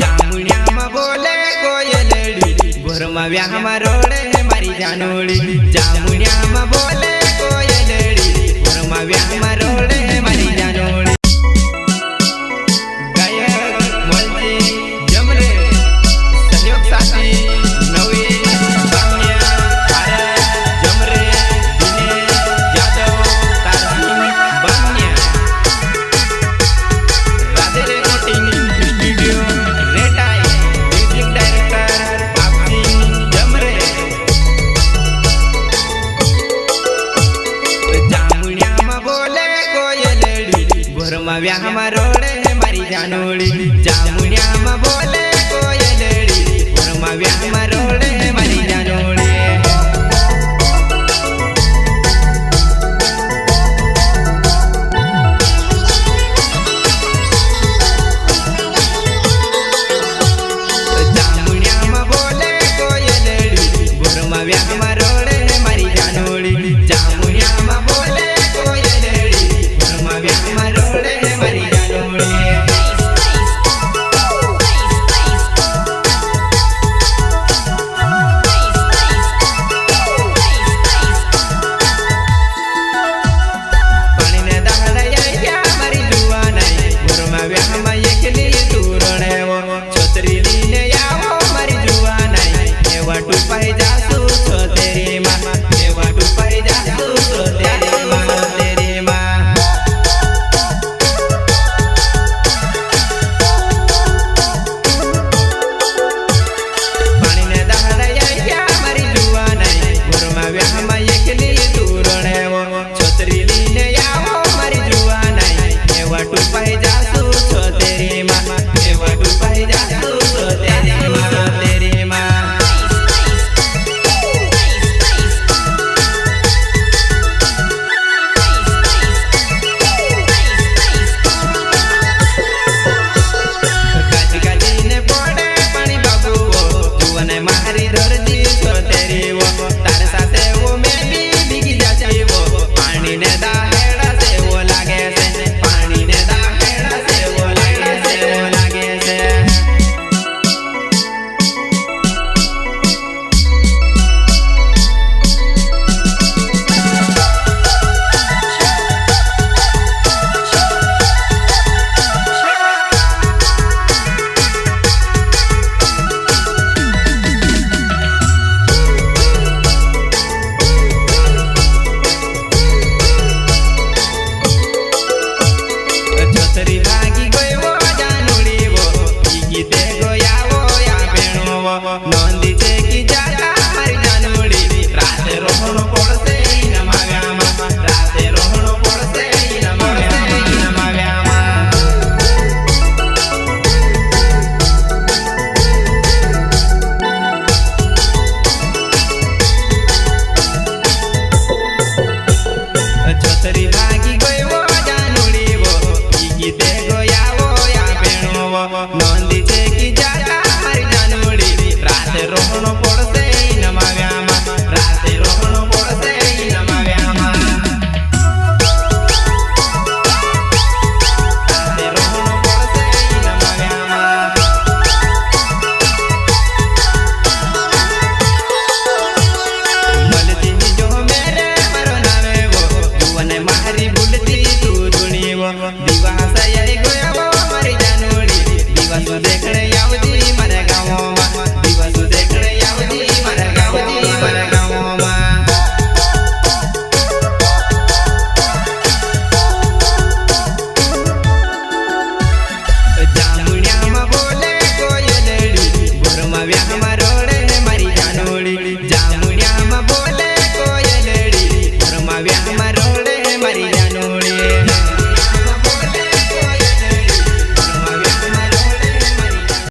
जामुनिया बोले कोयलड़ी भोरमा व्याह रोड़े मारी जानोड़ी। जामुनिया बोले कोयलड़ी भोरमा व्याह रोड़े मारी जानोड़ी। गायक मोलजी जमरे सहयोग साथी नवी बामिया भारत जमरे दिनेश यादव तारसिंह बामिया राधे रिकॉर्डिंग स्टूडियो रेटाई म्यूजिक डायरेक्टर आपसिंह जमरे। जामुनिया बोले कोयलड़ी भोरमा व्याह रोड़े मारी जानोड़ी। जामुनिया बोले कोयलड़ी भोरमा व्याह रोड़े मारी जानोड़ी। जामुनिया बोले कोयलड़ी भोरमा व्याह रोड़े मारी जानोड़ी। जामुनिया बोले कोयलड़ी भोरमा व्याह रोड़े मारी जानोड़ी। दिवा से आई गोया वो मारी जानोड़ी। दिवा तो देखने आवती